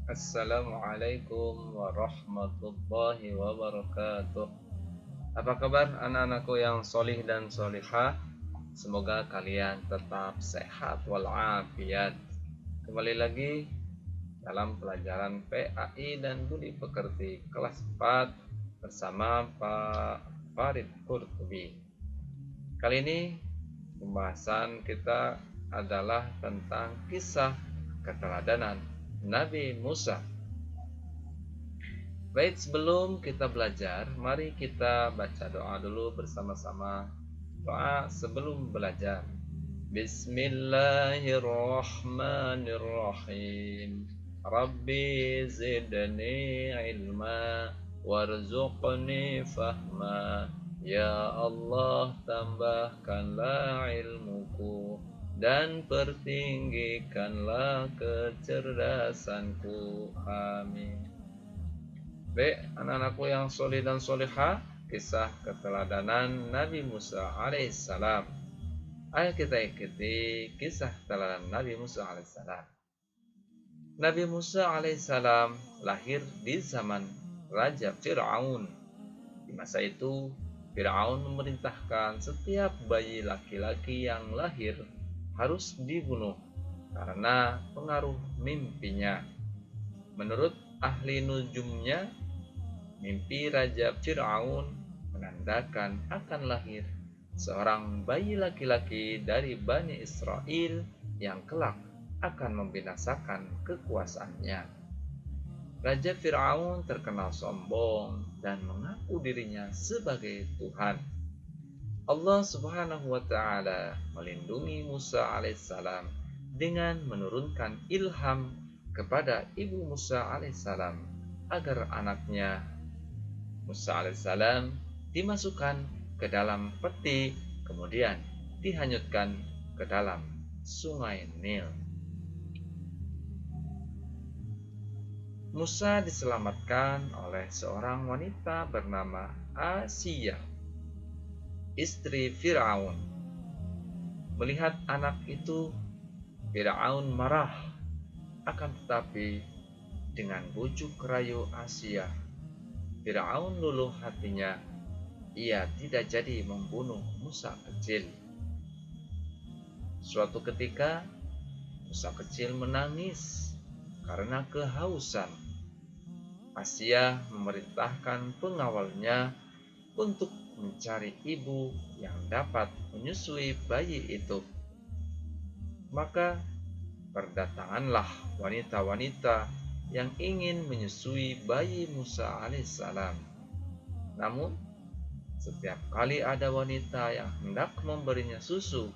Assalamualaikum warahmatullahi wabarakatuh. Apa kabar anak-anakku yang solih dan solihah? Semoga kalian tetap sehat walafiat. Kembali lagi dalam pelajaran PAI dan Budi Pekerti kelas 4 bersama Pak Farid Qurtubi. Kali ini pembahasan kita adalah tentang kisah keteladanan Nabi Musa. Baik, sebelum kita belajar, mari kita baca doa dulu bersama-sama. Doa sebelum belajar. Bismillahirrahmanirrahim. Rabbi zidni ilma warzuqni fahma. Ya Allah, tambahkanlah ilmuku dan pertinggikanlah kecerdasanku. Amin. Baik, anak-anakku yang solih dan solihah, kisah keteladanan Nabi Musa alaihissalam. Ayo kita ikuti kisah keteladanan Nabi Musa alaihissalam. Nabi Musa alaihissalam lahir di zaman Raja Fir'aun. Di masa itu, Fir'aun memerintahkan setiap bayi laki-laki yang lahir harus dibunuh karena pengaruh mimpinya. Menurut ahli nujumnya, mimpi Raja Fir'aun menandakan akan lahir seorang bayi laki-laki dari Bani Israel yang kelak akan membinasakan kekuasaannya. Raja Fir'aun terkenal sombong dan mengaku dirinya sebagai Tuhan. Allah Subhanahu wa Ta'ala melindungi Musa alaihissalam dengan menurunkan ilham kepada ibu Musa alaihissalam agar anaknya Musa alaihissalam dimasukkan ke dalam peti, kemudian dihanyutkan ke dalam sungai Nil. Musa diselamatkan oleh seorang wanita bernama Asiyah, istri Fir'aun. Melihat anak itu, Fir'aun marah, akan tetapi dengan bujuk rayu Asiyah, Fir'aun luluh hatinya. Ia tidak jadi membunuh Musa kecil. Suatu ketika, Musa kecil menangis karena kehausan. Asiyah memerintahkan pengawalnya untuk mencari ibu yang dapat menyusui bayi itu. Maka berdatanganlah wanita-wanita yang ingin menyusui bayi Musa alaihissalam. Namun, setiap kali ada wanita yang hendak memberinya susu,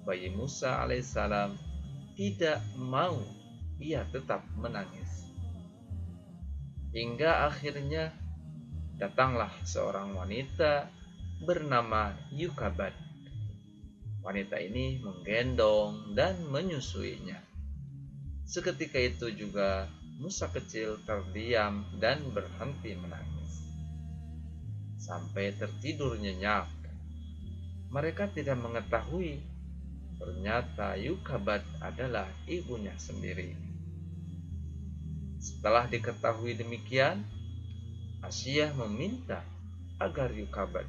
bayi Musa alaihissalam tidak mau, ia tetap menangis. Hingga akhirnya datanglah seorang wanita bernama Yukabat. Wanita ini menggendong dan menyusuinya. Seketika itu juga Musa kecil terdiam dan berhenti menangis sampai tertidur nyenyak. Mereka tidak mengetahui ternyata Yukabat adalah ibunya sendiri. Setelah diketahui demikian, Asiyah meminta agar Yukabat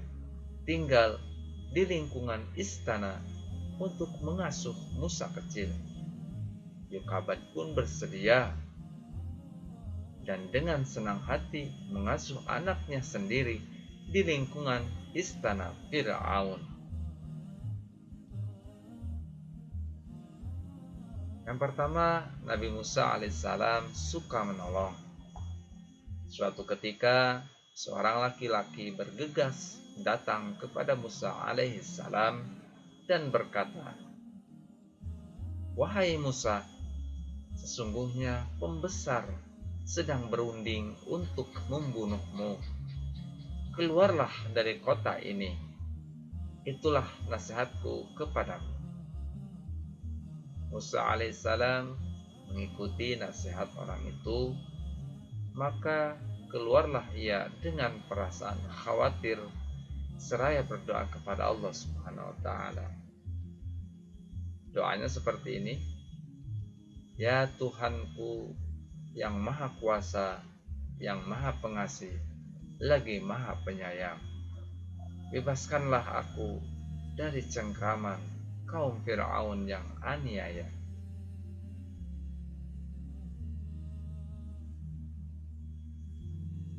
tinggal di lingkungan istana untuk mengasuh Musa kecil. Yukabat pun bersedia dan dengan senang hati mengasuh anaknya sendiri di lingkungan istana Fir'aun. Yang pertama, Nabi Musa alaihissalam suka menolong. Suatu ketika, seorang laki-laki bergegas datang kepada Musa alaihissalam dan berkata, "Wahai Musa, sesungguhnya pembesar sedang berunding untuk membunuhmu. Keluarlah dari kota ini. Itulah nasihatku kepadamu." Musa alaihissalam mengikuti nasihat orang itu, maka keluarlah ia dengan perasaan khawatir seraya berdoa kepada Allah Subhanahu wa Ta'ala. Doanya seperti ini, "Ya Tuhanku, yang maha kuasa, yang maha pengasih, lagi maha penyayang. Bebaskanlah aku dari cengkraman kaum Fir'aun yang aniaya.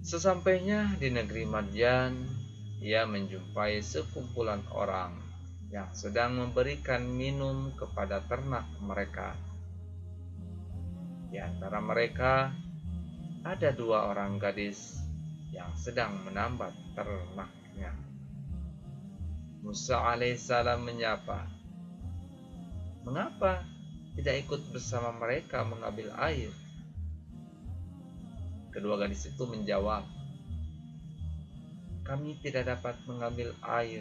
Sesampainya di negeri Madyan, ia menjumpai sekumpulan orang yang sedang memberikan minum kepada ternak mereka. Di antara mereka ada 2 orang gadis yang sedang menambat ternaknya. Musa alaihissalam menyapa, "Mengapa tidak ikut bersama mereka mengambil air?" Kedua gadis itu menjawab, "Kami tidak dapat mengambil air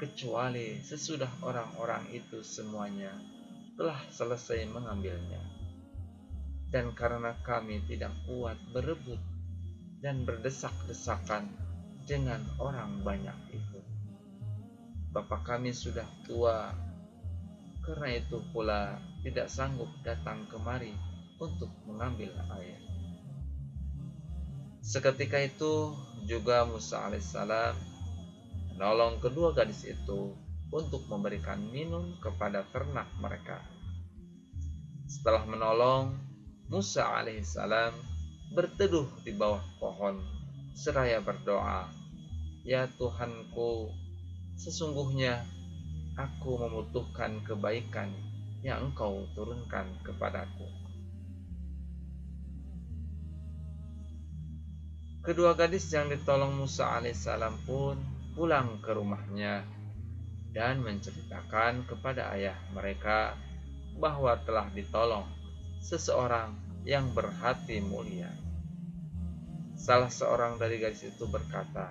kecuali sesudah orang-orang itu semuanya telah selesai mengambilnya. Dan karena kami tidak kuat berebut dan berdesak-desakan dengan orang banyak itu. Bapak kami sudah tua, karena itu pula tidak sanggup datang kemari untuk mengambil air." Seketika itu juga Musa alaihissalam menolong kedua gadis itu untuk memberikan minum kepada ternak mereka. Setelah menolong, Musa alaihissalam berteduh di bawah pohon seraya berdoa, "Ya Tuhanku, sesungguhnya aku membutuhkan kebaikan yang Engkau turunkan kepadaku." Kedua gadis yang ditolong Musa alaihissalam pun pulang ke rumahnya dan menceritakan kepada ayah mereka bahwa telah ditolong seseorang yang berhati mulia. Salah seorang dari gadis itu berkata,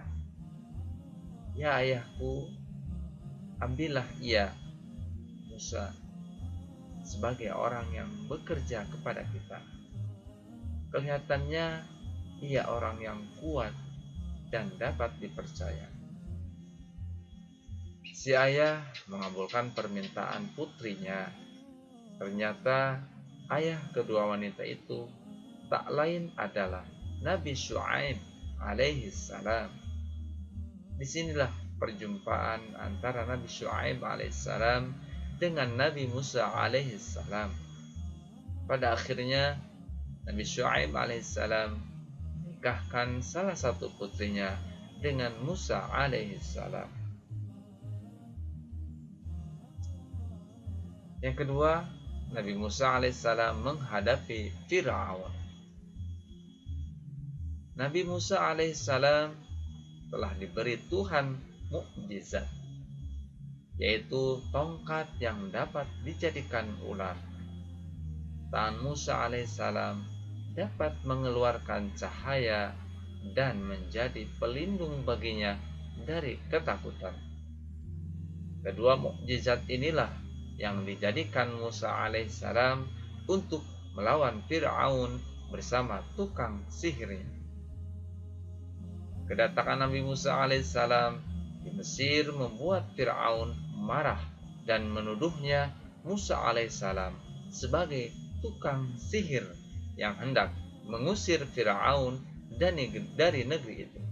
"Ya ayahku, ambillah ia, Musa, sebagai orang yang bekerja kepada kita. Kelihatannya ia orang yang kuat dan dapat dipercaya." Si ayah mengabulkan permintaan putrinya. Ternyata ayah kedua wanita itu tak lain adalah Nabi Syuaib alaihi salam. Disinilah perjumpaan antara Nabi Syuaib alaihi salam dengan Nabi Musa alaihi salam. Pada akhirnya Nabi Syuaib alaihi salam menikahkan salah satu putrinya dengan Musa alaihi salam. Yang kedua, Nabi Musa alaihissalam menghadapi Fir'aun. Nabi Musa alaihissalam telah diberi Tuhan mukjizat, yaitu tongkat yang dapat dijadikan ular. Tangan Musa alaihissalam dapat mengeluarkan cahaya dan menjadi pelindung baginya dari ketakutan. Kedua mukjizat inilah yang dijadikan Musa alaihissalam untuk melawan Fir'aun bersama tukang sihirnya. Kedatangan Nabi Musa alaihissalam di Mesir membuat Fir'aun marah dan menuduhnya Musa alaihissalam sebagai tukang sihir yang hendak mengusir Fir'aun dari negeri itu.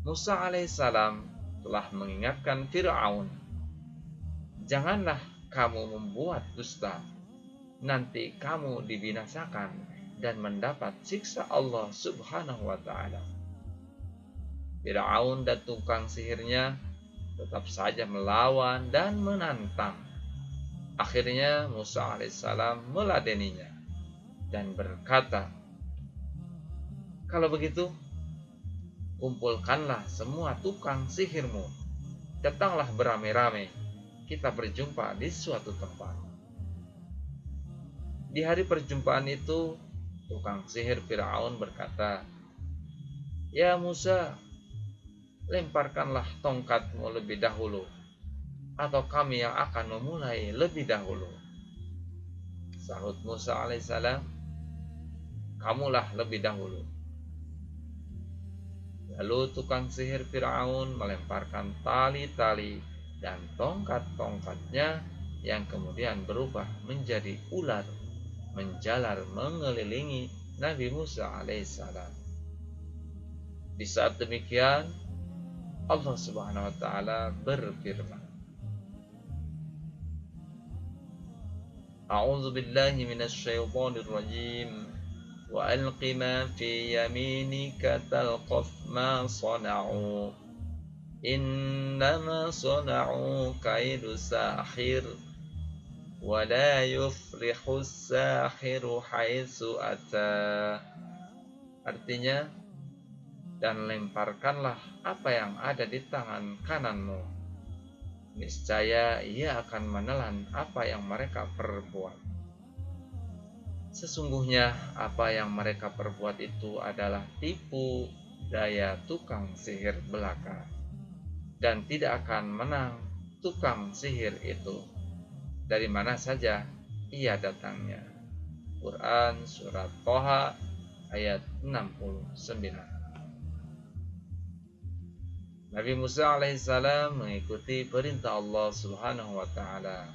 Musa alaihissalam telah mengingatkan Fir'aun, "Janganlah kamu membuat dusta, nanti kamu dibinasakan dan mendapat siksa Allah subhanahu wa ta'ala." Fir'aun dan tukang sihirnya tetap saja melawan dan menantang. Akhirnya Musa alaihissalam meladeninya dan berkata, "Kalau begitu, kumpulkanlah semua tukang sihirmu, datanglah beramai-ramai, kita berjumpa di suatu tempat." Di hari perjumpaan itu, tukang sihir Fir'aun berkata, "Ya Musa, lemparkanlah tongkatmu lebih dahulu, atau kami yang akan memulai lebih dahulu." Sahut Musa alaihissalam, "Kamulah lebih dahulu." Lalu tukang sihir Fir'aun melemparkan tali-tali dan tongkat-tongkatnya yang kemudian berubah menjadi ular menjalar mengelilingi Nabi Musa alaihissalam. Di saat demikian, Allah Subhanahu wa taala berfirman, A'udzu billahi minasy syaithanir rajim. Wa alqi ma fi yaminika talqaf ma sana'u. Innama sana'u kaidu sahir. Wa la yuflihu sahiru haitsu ata. Artinya, dan lemparkanlah apa yang ada di tangan kananmu. Niscaya ia akan menelan apa yang mereka perbuat. Sesungguhnya apa yang mereka perbuat itu adalah tipu daya tukang sihir belaka, dan tidak akan menang tukang sihir itu dari mana saja ia datangnya. Quran Surat Thaha ayat 69. Nabi Musa alaihissalam mengikuti perintah Allah Subhanahu wa taala.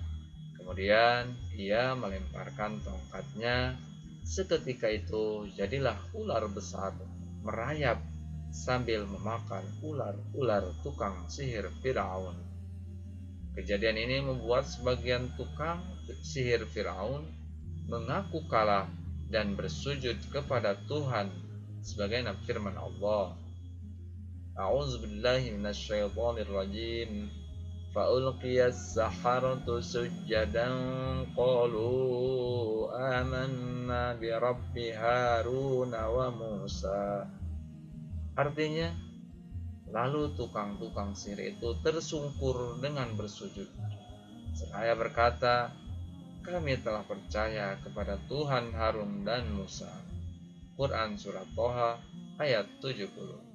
Kemudian ia melemparkan tongkatnya. Seketika itu jadilah ular besar merayap sambil memakan ular-ular tukang sihir Firaun. Kejadian ini membuat sebagian tukang sihir Firaun mengaku kalah dan bersujud kepada Tuhan sebagaimana firman Allah. A'udzu billahi minasy syaithanir rajim. Fa'ulqiyas saharatu sujjadan qalu amanna bi rabbi Harun wa Musa. Artinya, lalu tukang-tukang sihir itu tersungkur dengan bersujud. Seraya berkata, kami telah percaya kepada Tuhan Harun dan Musa. Quran Surat Thaha ayat 70.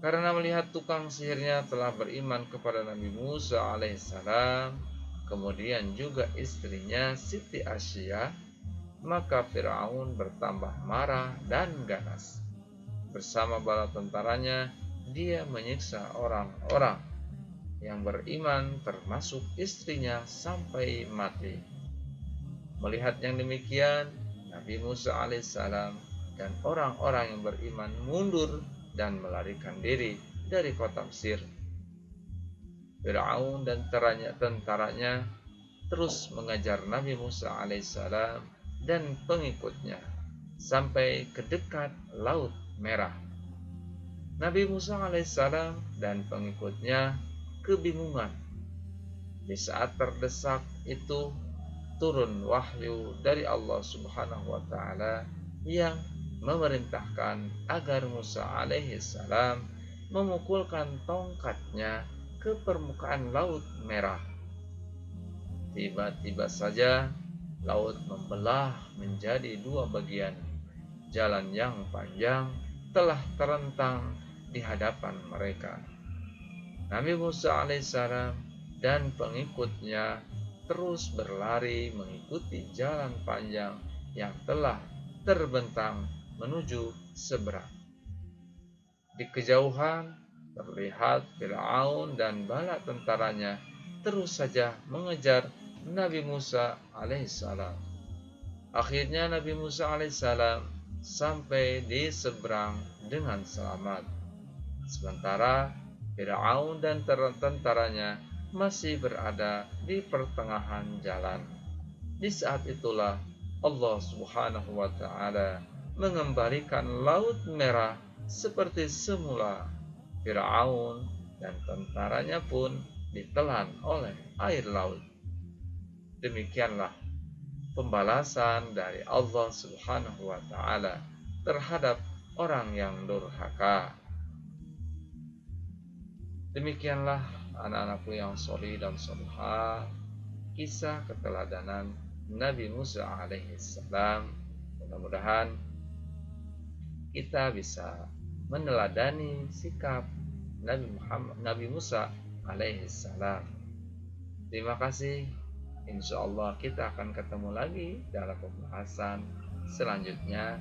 Karena melihat tukang sihirnya telah beriman kepada Nabi Musa alaihissalam, kemudian juga istrinya Siti Asya, maka Firaun bertambah marah dan ganas. Bersama bala tentaranya, dia menyiksa orang-orang yang beriman termasuk istrinya sampai mati. Melihat yang demikian, Nabi Musa alaihissalam dan orang-orang yang beriman mundur dan melarikan diri dari kota Mesir. Firaun dan tentaranya terus mengejar Nabi Musa alaihissalam dan pengikutnya sampai ke dekat Laut Merah. Nabi Musa alaihissalam dan pengikutnya kebingungan. Di saat terdesak itu turun wahyu dari Allah Subhanahu wa taala yang memerintahkan agar Musa alaihissalam memukulkan tongkatnya ke permukaan Laut Merah. Tiba-tiba saja laut membelah menjadi dua bagian. Jalan yang panjang telah terentang di hadapan mereka. Nabi Musa alaihissalam dan pengikutnya terus berlari mengikuti jalan panjang yang telah terbentang menuju seberang. Di kejauhan terlihat Firaun dan bala tentaranya terus saja mengejar Nabi Musa alaihissalam. Akhirnya Nabi Musa alaihissalam sampai di seberang dengan selamat. Sementara Firaun dan tentaranya masih berada di pertengahan jalan. Di saat itulah Allah Subhanahu wa taala mengembalikan Laut Merah seperti semula. Firaun dan tentaranya pun ditelan oleh air laut. Demikianlah pembalasan dari Allah Subhanahu wa taala terhadap orang yang durhaka. Demikianlah anak-anakku yang sholih dan sholihah, kisah keteladanan Nabi Musa alaihissalam. Mudah-mudahan kita bisa meneladani sikap Nabi Musa alaihissalam. Terima kasih. Insya Allah kita akan ketemu lagi dalam pembahasan selanjutnya.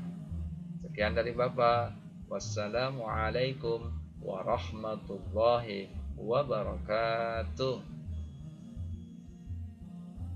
Sekian dari Bapak. Wassalamualaikum warahmatullahi wabarakatuh.